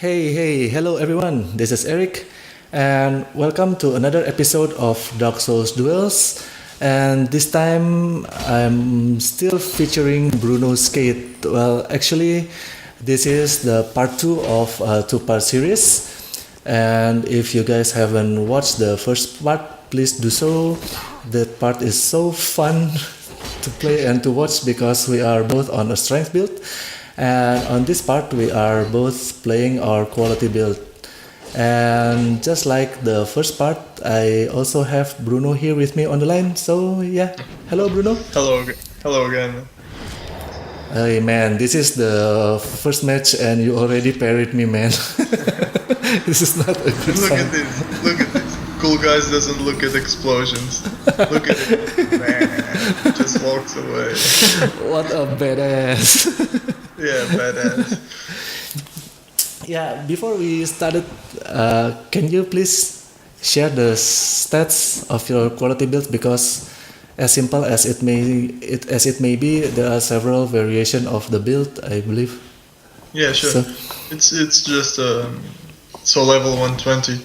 Hello everyone. This is Eric, and welcome to another episode of Dark Souls Duels. And this time I'm still featuring Bruno's Skate. Well, actually, this is the part two of a two-part series. And if you guys haven't watched the first part, please do so. That part is so fun to play and to watch because we are both on a strength build. And on this part, we are both playing our quality build. And just like the first part, I also have Bruno here with me on the line. So, yeah. Hello, Bruno. Hello again. Hey, man, this is the first match, and you already parried me, man. This is not a good Look sign. at this. Look at this. Cool guys doesn't look at explosions. Look at it. Man, just walks away. What a badass. Yeah, badass. Yeah, before we started, can you please share the stats of your quality build? Because as simple as it may be, there are several variations of the build, I believe. Yeah, sure. So, It's just so level 120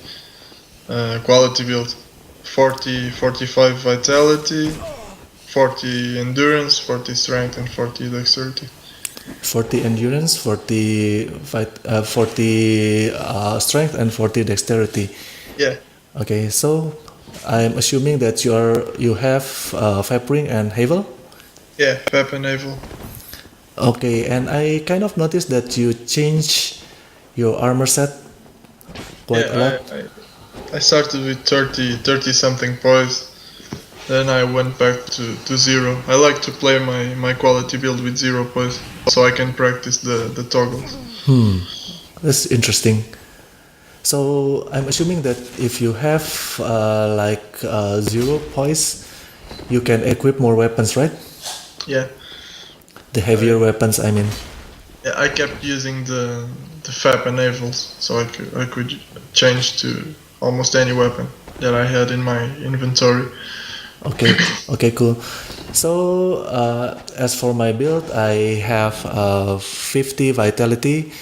quality build. 45 vitality, 40 endurance, 40 strength, and 40 dexterity. 40 endurance, 40 strength, and 40 dexterity. Yeah. Okay, so I'm assuming that you have Vapring and Havel. Yeah, Pep and Naval. Okay, and I kind of noticed that you change your armor set quite a lot. I started with 30 something poise. Then I went back to zero. I like to play my quality build with zero poise, so I can practice the toggles. That's interesting. So I'm assuming that if you have zero poise, you can equip more weapons, right? Yeah, The heavier weapons, I mean. yeah. I kept using the FAP and navals, so I could change to almost any weapon that I had in my inventory. Okay, cool. So as for my build, I have 50 vitality,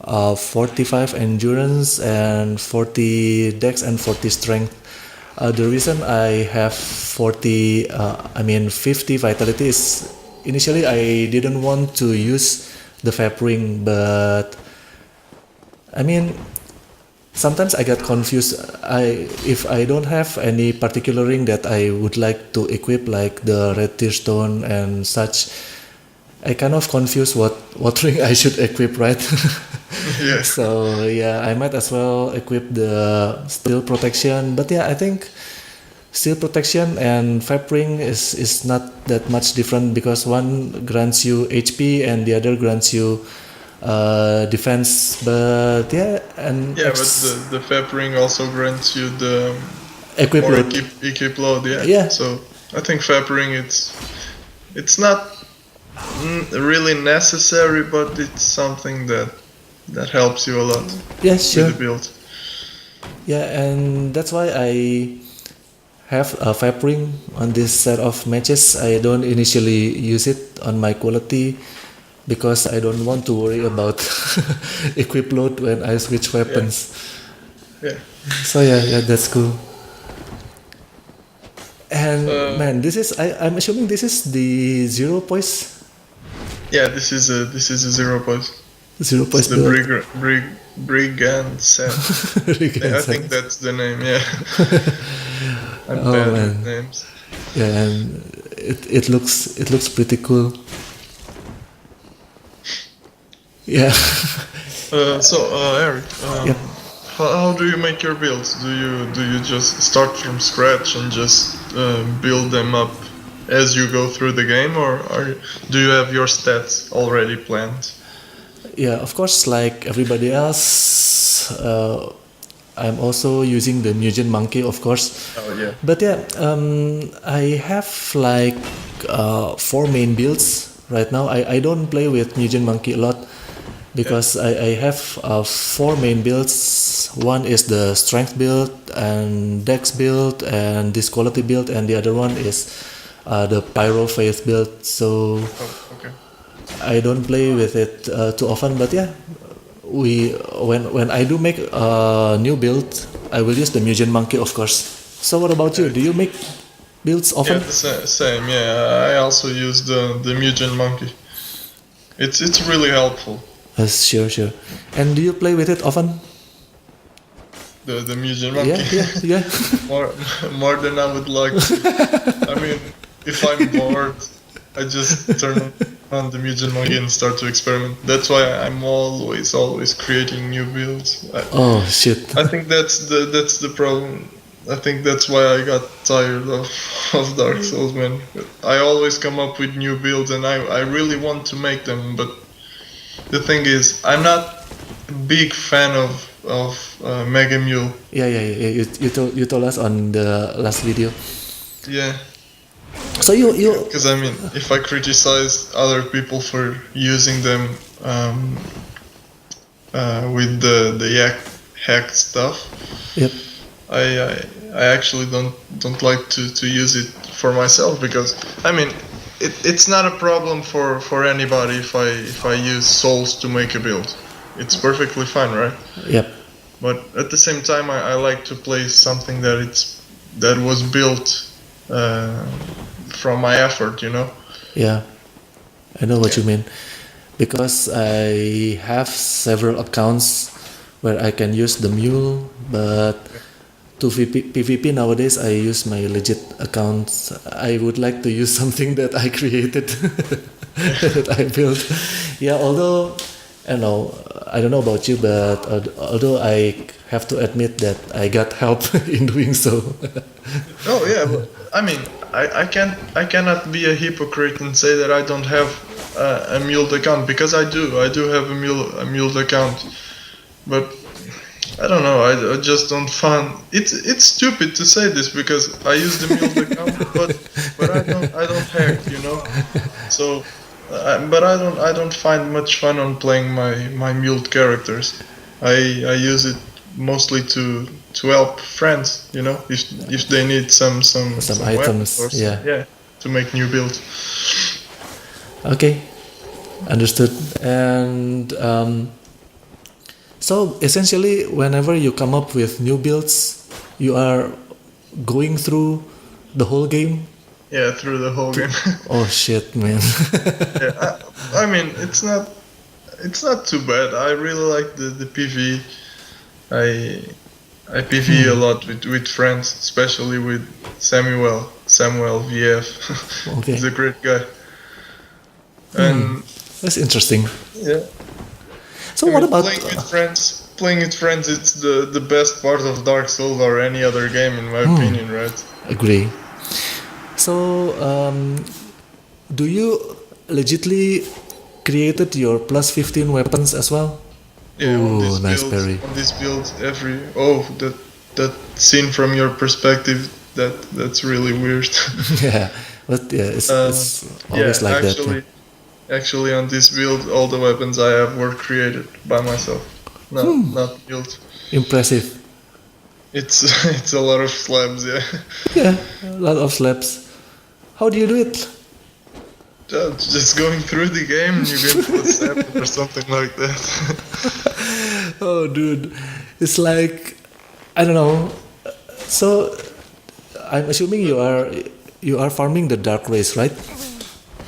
45 endurance, and 40 dex and 40 strength. The reason I have 50 vitality is initially I didn't want to use the Vap Ring, but I mean sometimes I get confused. If I don't have any particular ring that I would like to equip, like the red tear stone and such, I kind of confuse what ring I should equip, right? Yeah. So yeah, I might as well equip the steel protection. But yeah, I think steel protection and Vap Ring is not that much different because one grants you HP and the other grants you defense. But yeah, and Yeah, but the FAP ring also grants you the equip more load. equip load. Yeah. Yeah. So I think FAP ring it's not really necessary, but it's something that helps you a lot Yeah, sure. with the build. Yeah, and that's why I have a Vap Ring on this set of matches. I don't initially use it on my quality because I don't want to worry about equip load when I switch weapons. Yeah. So yeah, that's cool. And man, I'm assuming this is the zero poise. Yeah, this is a zero poise. Zero It's poise the build. brigand set. I think that's the name. Yeah. I'm Oh, bad man. with names. Yeah, and it looks pretty cool. Yeah. Eric, Yeah. how do you make your builds? Do you just start from scratch and just build them up as you go through the game, or do you have your stats already planned? Yeah, of course, like everybody else, I'm also using the Mugen Monkey, of course. Oh yeah. But yeah, I have like four main builds right now. I don't play with Mugen Monkey a lot because I have four main builds. One is the strength build and dex build and this quality build, and the other one is the pyro faith build. So Oh, okay. I don't play with it too often, but yeah, we when I do make a new build, I will use the Mugen Monkey, of course. So what about you? Do you make builds Yeah, often? the same. Yeah, I also use the Mugen Monkey. It's really helpful. Yes, sure, sure. And do you play with it often? The Mugen Yeah, Monkey. yeah, yeah. more more than I would like to. I mean, if I'm bored, I just turn on the Mugen Monkey and start to experiment. That's why I'm always creating new builds. Oh shit. I think that's the problem. I think that's why I got tired of Dark Souls, man. I always come up with new builds and I really want to make them, but the thing is, I'm not a big fan of Mega Mule. Yeah, yeah, yeah. You told us on the last video. Yeah, So you because I mean, if I criticize other people for using them with the hack stuff, yep. I actually don't like to use it for myself because I mean it's not a problem for anybody if I use souls to make a build. It's perfectly fine, right? Yep. But at the same time, I like to play something that was built from my effort, you know. Yeah. I know what you mean. Because I have several accounts where I can use the mule, but to PvP nowadays I use my legit accounts. I would like to use something that I created, that I built. Yeah, although I don't know about you, but although I have to admit that I got help in doing so. Oh yeah, but I mean, I cannot be a hypocrite and say that I don't have a muled account because I do. I do have a muled account, but I don't know. I just don't find it's stupid to say this because I use the muled account, but I don't hack, you know. So, but I don't find much fun on playing my muled characters. I use it mostly to help friends, you know, if they need some items. weapons or Yeah. to make new builds. Okay, understood. And so essentially, whenever you come up with new builds, you are going through the whole game. Yeah, through the whole game. Oh shit, man. Yeah, I mean it's not too bad. I really like the PvE. I PvE a lot with friends, especially with Samuel VF. Okay. He's a great guy. And That's interesting. yeah. So I what mean, about? playing with friends? It's the best part of Dark Souls or any other game, in my opinion, right? Agree. So do you legitly created your plus 15 weapons as well? Yeah, Ooh, nice parry. on this build, that scene from your perspective, that's really weird. Yeah, but yeah, it's always like actually, that. actually, on this build, all the weapons I have were created by myself, not built. Impressive. It's it's a lot of slabs, yeah. Yeah, a lot of slaps. How do you do it? Just going through the game, you get to a step or something like that. Oh, dude, it's like I don't know. So I'm assuming you are farming the dark race, right?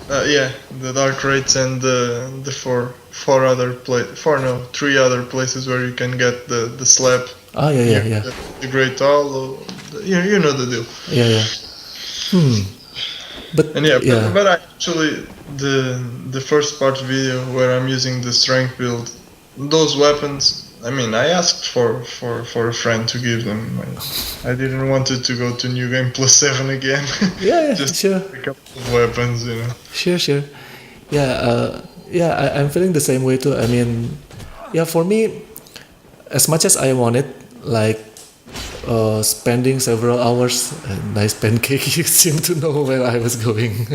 Yeah, the dark rates and the three other places where you can get the slab. Oh yeah. The Great Hall, you know the deal. Yeah. But And but actually the first part video where I'm using the strength build, those weapons. I mean, I asked for a friend to give them. I didn't want it to go to New Game Plus 7 again. Yeah, Just sure. a couple of weapons, you know. Sure. Yeah, I'm feeling the same way too. I mean, yeah, for me, as much as I want it, like spending several hours, nice pancake, you seem to know where I was going.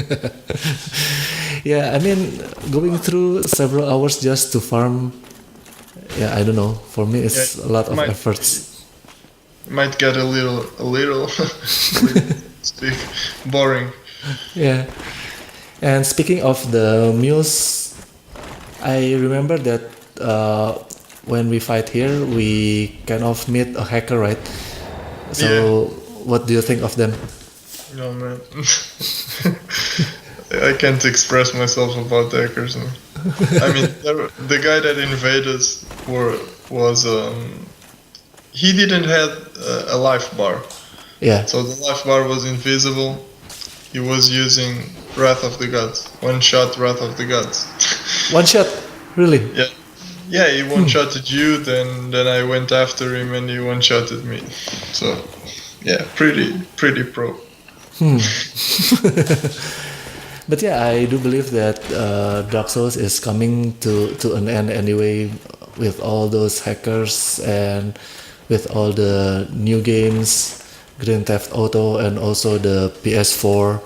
Yeah, I mean, going through several hours just to farm, yeah, I don't know. For me, it's a lot of efforts. Might get a little speak boring. Yeah. And speaking of the mules, I remember that when we fight here, we kind of meet a hacker, right? So, what do you think of them? No, man. I can't express myself about hackers. Man. I mean, the guy that invaded us was he didn't have a life bar. Yeah. So the life bar was invisible. He was using Wrath of the Gods. One shot Wrath of the Gods. One shot, really? Yeah. Yeah, he one-shotted you, then I went after him and he one-shotted me. So, yeah, pretty pro. But yeah, I do believe that Dark Souls is coming to an end anyway, with all those hackers and with all the new games, Grand Theft Auto, and also the PS4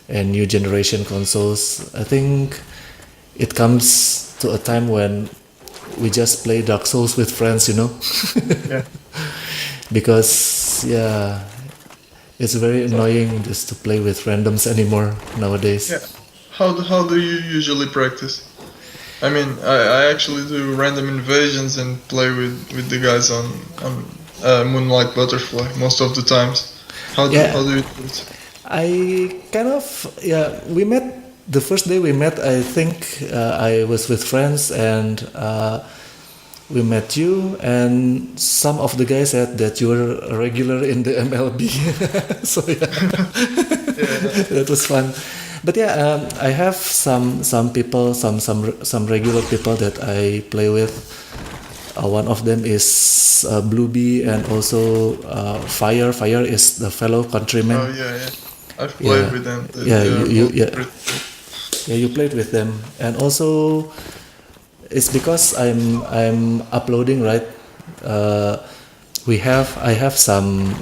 and new generation consoles. I think it comes to a time when we just play Dark Souls with friends, you know? Yeah. Because, yeah, it's very annoying just to play with randoms anymore nowadays. Yeah. How do you usually practice? I mean, I actually do random invasions and play with the guys on Moonlight Butterfly most of the times. How do you do it? I kind of, we met, the first day we met, I think I was with friends and we met you, and some of the guys said that you were a regular in the MLB. So yeah, that was fun. But yeah, I have some people, some regular people that I play with. One of them is Bluebee, and also Fire. Fire is the fellow countryman. Oh yeah. I've played with them. You played with them, and also it's because I'm uploading, right? I have some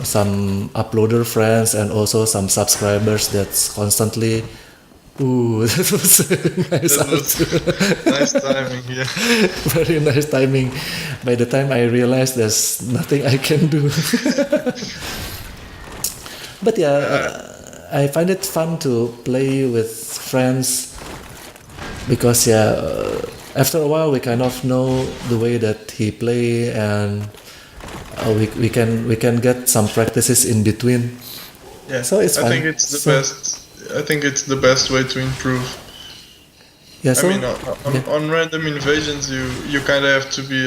uploader friends and also some subscribers that's constantly. Ooh, that was nice. Nice timing, yeah. Very nice timing. By the time I realized there's nothing I can do. But yeah, I find it fun to play with friends because after a while we kind of know the way that he play, and we can get some practices in between. Yeah, so it's fun. I think it's the best. I think it's the best way to improve. Yeah, so, I mean, on random invasions, you kind of have to be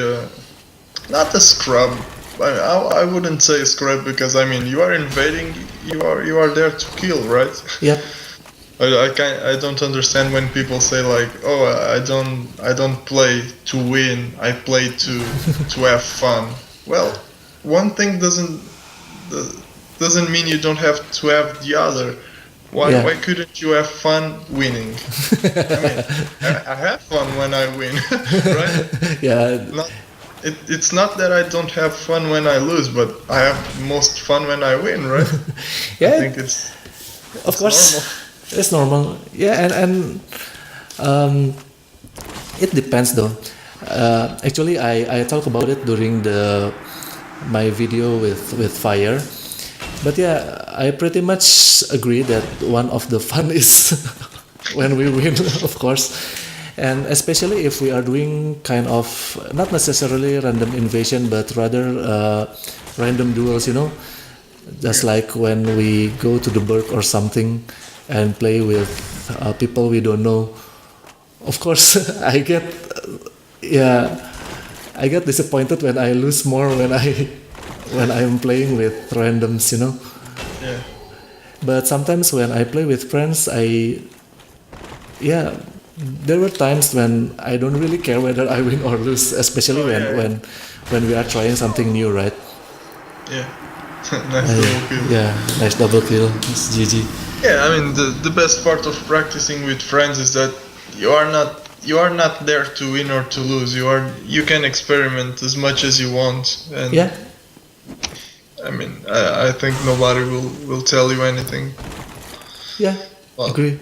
not a scrub. I wouldn't say a scrub, because I mean, you are invading. You are there to kill, right? Yeah. I don't understand when people say like, oh, I don't play to win. I play to have fun. Well, one thing doesn't mean you don't have to have the other. Why couldn't you have fun winning? I mean, I have fun when I win, right? Yeah. It's not that I don't have fun when I lose, but I have most fun when I win, right? Yeah. I think it's course normal. It's normal. Yeah, and it depends though. Actually, I talk about it during my video with Fire. But yeah, I pretty much agree that one of the fun is when we win, of course. And especially if we are doing kind of, not necessarily random invasion, but rather random duels, you know? Just like when we go to the Burg or something and play with people we don't know. Of course, I get disappointed when I lose more when I'm playing with randoms, you know. Yeah. But sometimes when I play with friends, there were times when I don't really care whether I win or lose, especially when we are trying something new, right? Yeah. Nice double kill. Yeah, nice double kill. It's GG. Yeah, I mean the best part of practicing with friends is that you are not there to win or to lose. You can experiment as much as you want. And yeah. I mean, I think nobody will tell you anything. Yeah, agree.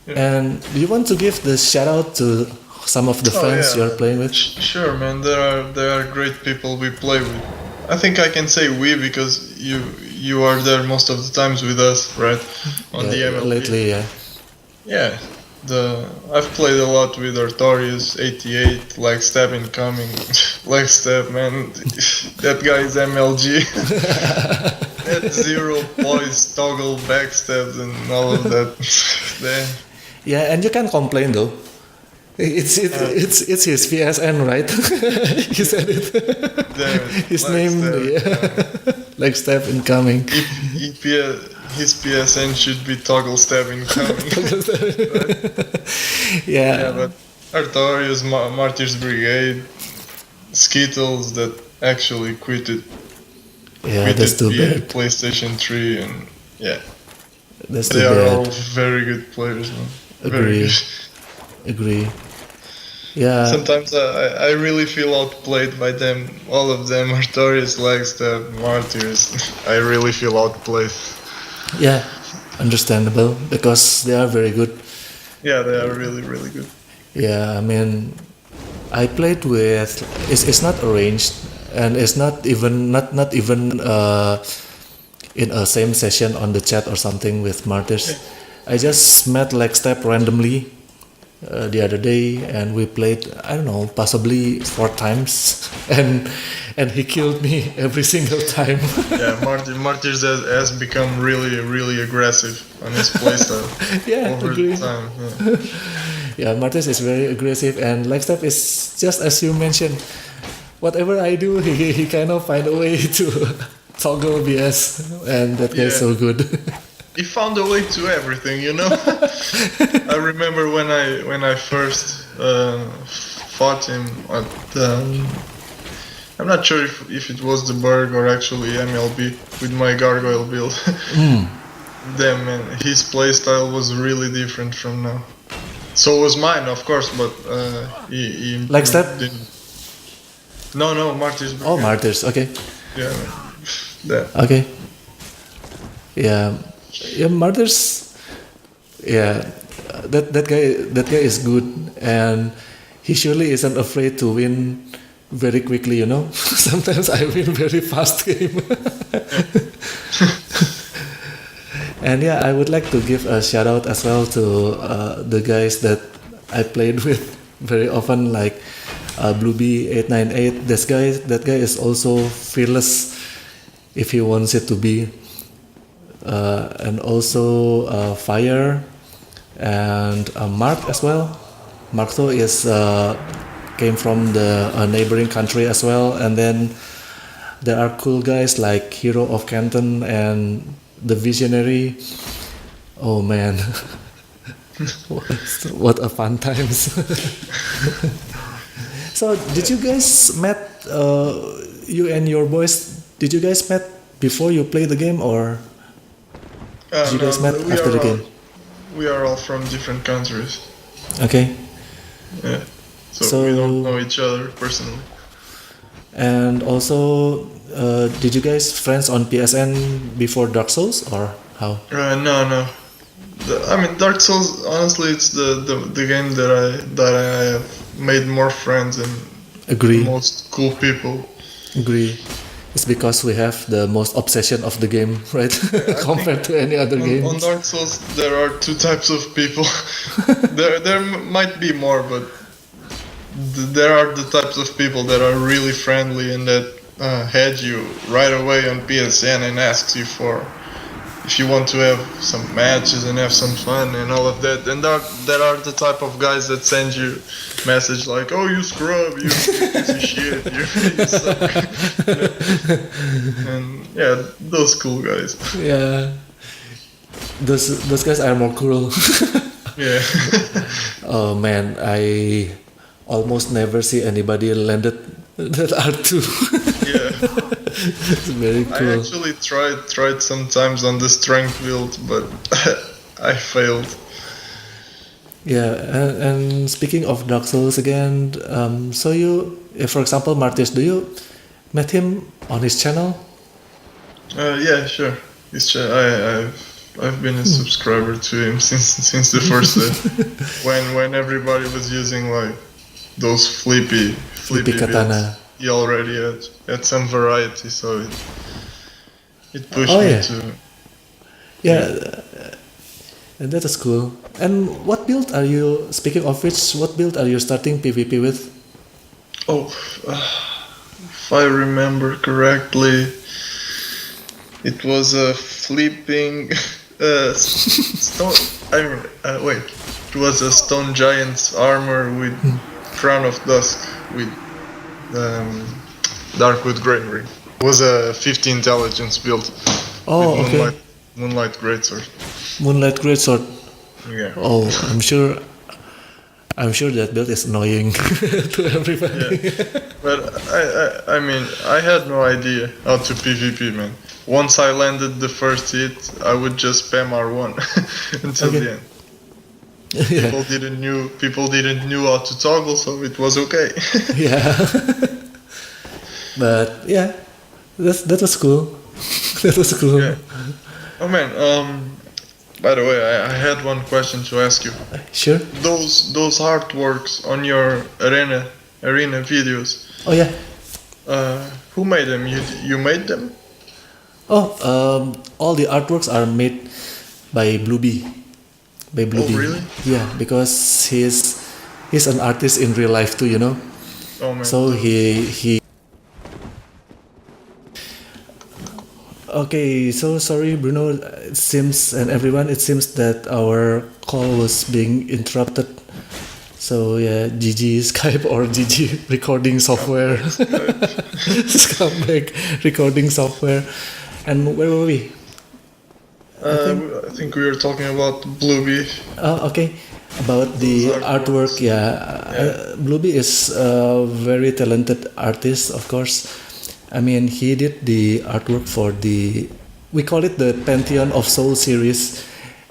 Yeah. And do you want to give the shout out to some of the friends you're playing with? Sure, man. There are great people we play with. I think I can say we because you are there most of the times with us, right? On the MLB. Lately, yeah. Yeah. I've played a lot with Artorias 88, like Stab incoming, like Stab man. That guy is MLG. At zero poise, toggle backstabs and all of that. Then, Yeah, and you can complain though. It's his PSN, right? He said it. damn it, His like name, Stab, yeah. Like step incoming. his PSN should be toggle stab incoming. Yeah. Yeah, but Artorias, Martyrs Brigade, Skittles that actually quitted Yeah, that's too bad. PlayStation 3, and yeah, That's too they are all bad. very good players, man. Very Agree. good. Agree. Yeah. Sometimes I really feel outplayed by them. All of them, Artorias, Lagstaff, Martyrs. I really feel outplayed. Yeah. Understandable because they are very good. Yeah, they are really, really good. Yeah, I mean, I played with. It's not arranged, and it's not even in a same session on the chat or something with martyrs. I just met like step randomly the other day, and we played. I don't know, possibly 4 times, and he killed me every single time. Yeah, Martyrs has become really, really aggressive on his playstyle Yeah, over agree. time. Yeah. Yeah, Martis is very aggressive, and Lightstep is just as you mentioned. Whatever I do, he kind of find a way to toggle BS, and that guy's Yeah. so good. He found a way to everything, you know. I remember when I first fought him at I'm not sure if it was the Berg or actually MLB with my gargoyle build. Damn man, his playstyle was really different from now. So was mine, of course, but he Like step? didn't. No, Martyrs. Oh, Martyrs. Okay, Yeah, that. okay. Yeah, yeah, Martyrs. Yeah, that guy is good, and he surely isn't afraid to win very quickly. You know, sometimes I win very fast game. And yeah, I would like to give a shout out as well to the guys that I played with very often, like Blueby898. That guy is also fearless if he wants it to be, and also Fire and Mark as well. Marco is came from the neighboring country as well, and then there are cool guys like Hero of Canton and the Visionary. Oh man, what a fun times! So, did you guys met you and your boys? Did you guys met before you play the game, or did you guys met after the game? We are all from different countries. Okay, Yeah, so So- we don't know each other personally. and also, did you guys friends on PSN before Dark Souls, or how? No. I mean, Dark Souls. Honestly, it's the game that I have made more friends and Agree. most cool people. Agree. It's because we have the most obsession of the game, right? Compared to any other On games. Dark Souls, there are two types of people. there might be more, but there are the types of people that are really friendly and that head you right away on PSN and asks you for if you want to have some matches and have some fun and all of that. And there are the type of guys that send you message like, "Oh, you scrub, you piece of shit, you suck." And yeah, those cool guys. Yeah. Those guys are more cruel. Yeah. Oh man, I almost never see anybody landed that R2. Yeah. It's very I cool. actually tried sometimes on the strength build, but I failed. Yeah, and speaking of Dark Souls again, so you, for example, Martis, do you met him on his channel? Yeah, sure. I've been a subscriber to him since the first day. when everybody was using like those flippy Flippy katana. builds, he already had some variety, so it pushed Oh, me yeah. to. Yeah, And that is cool. And what build are you? Speaking of which, what build are you starting PvP with? Oh, if I remember correctly, it was a flipping stone. Wait. It was a stone giant's armor with crown of dusk with darkwood granary. It was a 50 intelligence build. Oh, with okay. Moonlight greatsword. Moonlight Greatsword. Yeah. Oh, I'm sure that build is annoying to everybody. Yeah. But I mean, I had no idea how to PvP, man. Once I landed the first hit, I would just spam R1 until Okay. the end. Yeah. People didn't knew how to toggle, so it was okay. Yeah. But yeah, that was cool. That was cool. Yeah. Oh man, by the way, I had one question to ask you. Sure. Those artworks on your arena videos, Oh yeah. who made them? You made them? Oh, all the artworks are made by Bluebee. By Bluebee. really? Yeah, because he's an artist in real life too, you know. Oh man. So he. Okay, so sorry, Bruno. It seems, and everyone, it seems that our call was being interrupted. So yeah, GG Skype or GG recording software. Scumbag recording software. And where were we? I think we were talking about Bluebee. Oh, okay. About the artwork, yeah. Bluebee is a very talented artist, of course. I mean, he did the artwork for we call it the Pantheon of Soul series.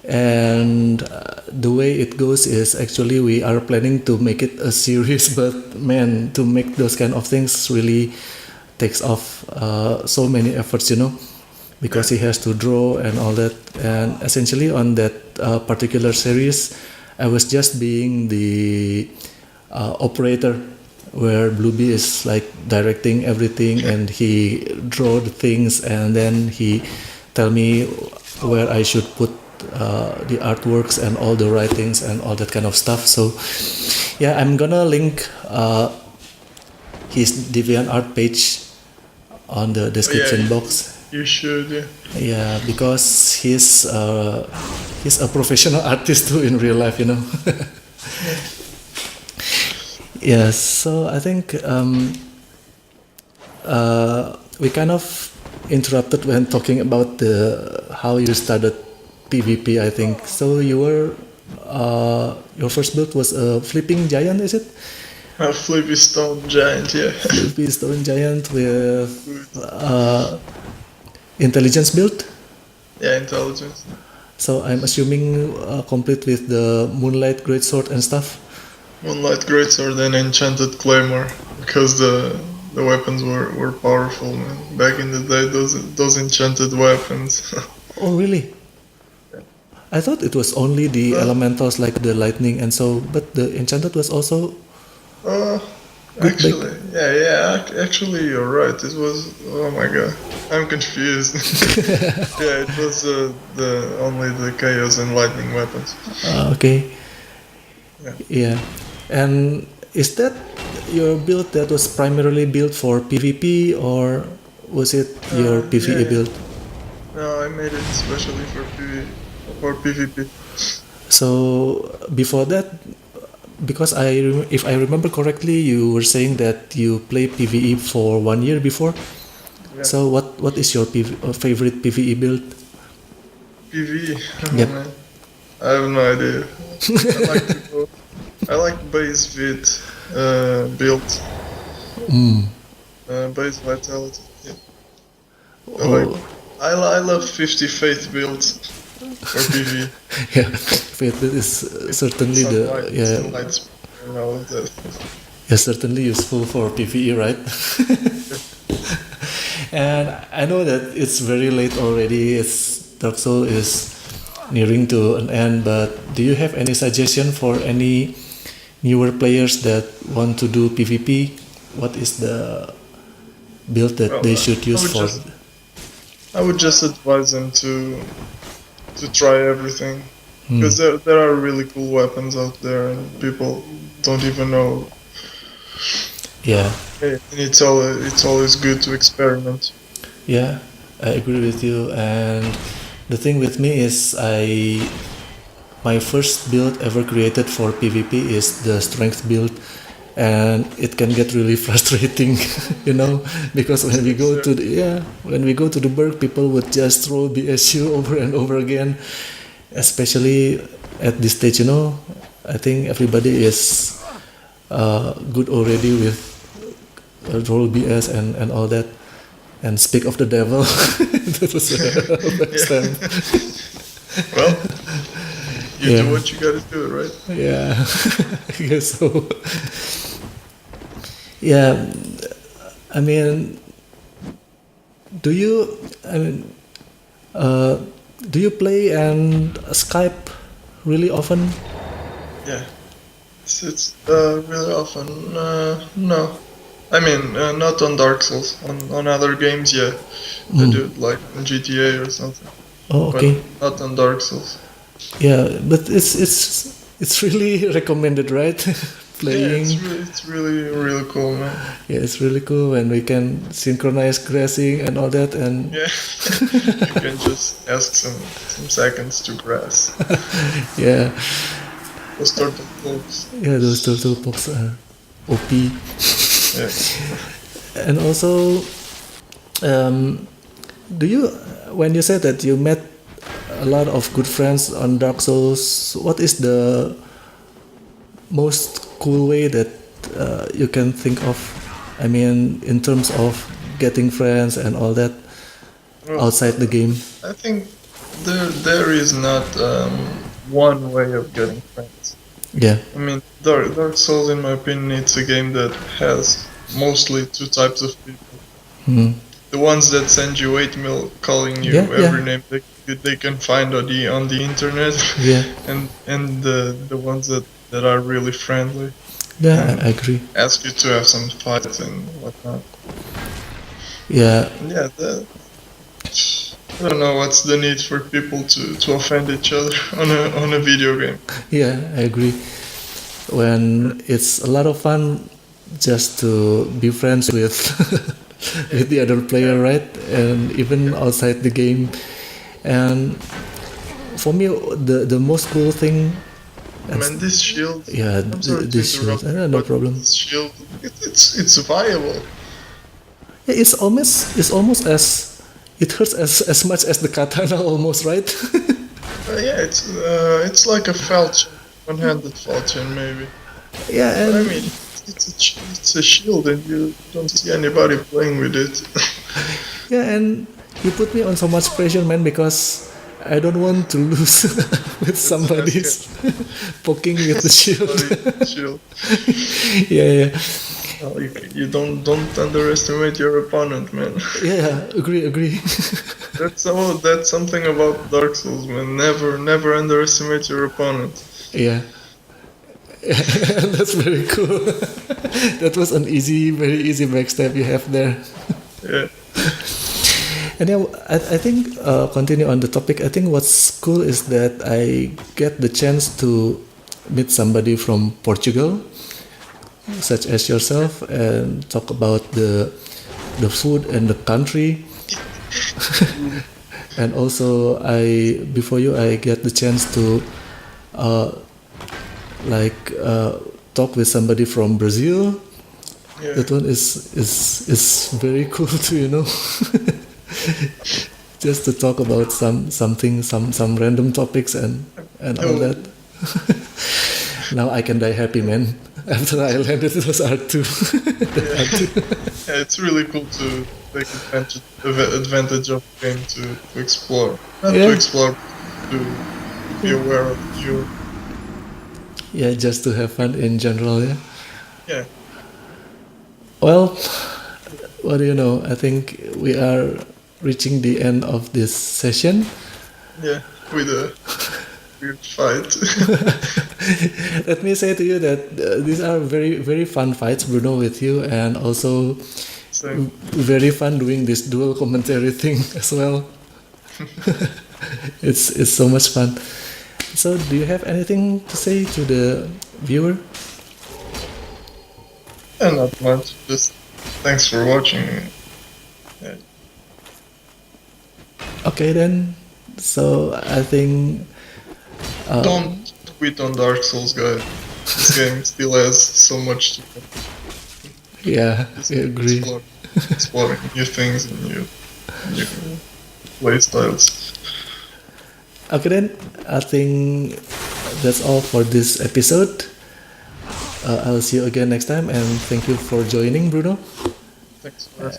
And the way it goes is actually we are planning to make it a series, but man, to make those kind of things really takes off so many efforts, you know, because he has to draw and all that. And essentially on that particular series, I was just being the operator, where Bluebee is like directing everything, and he draw the things, and then he tell me where I should put the artworks and all the writings and all that kind of stuff. So yeah, I'm gonna link his DeviantArt page on the description box. You should, yeah. Yeah, because he's a professional artist too in real life, you know. Yes, so I think we kind of interrupted when talking about how you started PvP. I think so. Your first build was a flipping giant, is it? A flippy stone giant, yeah. Flippy stone giant with intelligence build. Yeah, intelligence. So I'm assuming complete with the Moonlight Greatsword and stuff. Moonlight greatsword and enchanted claymore, because the weapons were powerful, man. Back in the day, those enchanted weapons. Oh really? I thought it was only the elementals like the lightning and so, but the enchanted was also. Actually, yeah. Actually, you're right. It was. Oh my god, I'm confused. Yeah, it was only the chaos and lightning weapons. Okay. Yeah. Yeah. And is that your build that was primarily built for PvP, or was it your PvE build? No, I made it especially for PvP. So before that, because if I remember correctly, you were saying that you play PvE for 1 year before. Yeah. So what is your favorite PvE build? PvE? Yep. Man. I have no idea. I like base vid build. Base vitality. Yeah. I love 50 faith builds for PvE. Yeah, faith build is certainly certainly useful for PvE, right? And I know that it's very late already. Dark Souls is nearing to an end, but do you have any suggestion for any newer players that want to do PvP? What is the build that they should use for? I would just advise them to try everything. because there are really cool weapons out there, and people don't even know. Yeah. And it's always good to experiment. Yeah, I agree with you. And the thing with me is my first build ever created for PvP is the strength build, and it can get really frustrating, because when we go to the burg, people would just throw BSU over and over again, especially at this stage. I think everybody is good already with roll BS and all that. And speak of the devil, that was next time. Well, you do what you gotta do, right? Yeah, I guess so. Yeah, I mean, do you? I mean, do you play and Skype really often? Yeah, it's really often. No, I mean not on Dark Souls. On other games, yeah, I do it like in GTA or something. Oh, okay. But not on Dark Souls. Yeah, but it's really recommended, right? Playing. Yeah, it's really cool, man. Yeah, it's really cool when we can synchronize grassing and all that, and yeah, you can just ask some seconds to grass. Yeah. Those turtle pops. Yeah, those turtle pops are OP. Yeah. And also, do you, when you said that you met a lot of good friends on Dark Souls, what is the most cool way that you can think of? I mean, in terms of getting friends and all that outside the game. I think there is not one way of getting friends. Yeah. I mean, Dark Souls, in my opinion, it's a game that has mostly two types of people. The ones that send you 8 mil calling you every name they can find on the internet. Yeah. and the ones that are really friendly. Yeah, I agree. Ask you to have some fights and whatnot. Yeah. Yeah, I don't know what's the need for people to offend each other on a video game. Yeah, I agree. When it's a lot of fun just to be friends with with the other player, right? And even outside the game. And for me, the most cool thing. Man, this shield. Yeah, this shield. No problem. This shield, it's viable. Yeah, it's almost as. It hurts as much as the katana, almost, right? Yeah, it's like a falchion, one-handed falchion, maybe. Yeah, and but I mean, it's a shield, and you don't see anybody playing with it. Yeah, and you put me on so much pressure, man, because I don't want to lose with somebody's poking with the shield. Yeah. Oh, you don't underestimate your opponent, man. Yeah, agree. That's something about Dark Souls, man. Never underestimate your opponent. Yeah. That's very cool. That was an very easy backstab you have there. Yeah. And yeah, I think continue on the topic. I think what's cool is that I get the chance to meet somebody from Portugal, such as yourself, and talk about the food and the country. And also, before you, I get the chance to talk with somebody from Brazil. Yeah. That one is very cool too, just to talk about some random topics and all that. Now I can die happy, man. After I landed those R2. Yeah, it's really cool to take advantage of the game to explore. Not to explore, to be aware of you. Yeah, just to have fun in general, yeah? Yeah. Well, what do you know? I think we are reaching the end of this session. Yeah, with a weird fight. Let me say to you that these are very, very fun fights, Bruno, with you, and also very fun doing this dual commentary thing as well. It's so much fun. So, do you have anything to say to the viewer? And not much. Just thanks for watching. Yeah. Okay, then. So, I think. Don't quit on Dark Souls, guys. This game still has so much to Yeah, I agree. exploring new things and new play styles. Okay, then. I think that's all for this episode. I'll see you again next time, and thank you for joining, Bruno. Thanks for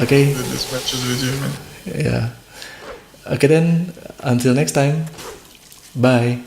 Okay, doing these matches with you, man. yeah. Okay, then. Until next time. Bye.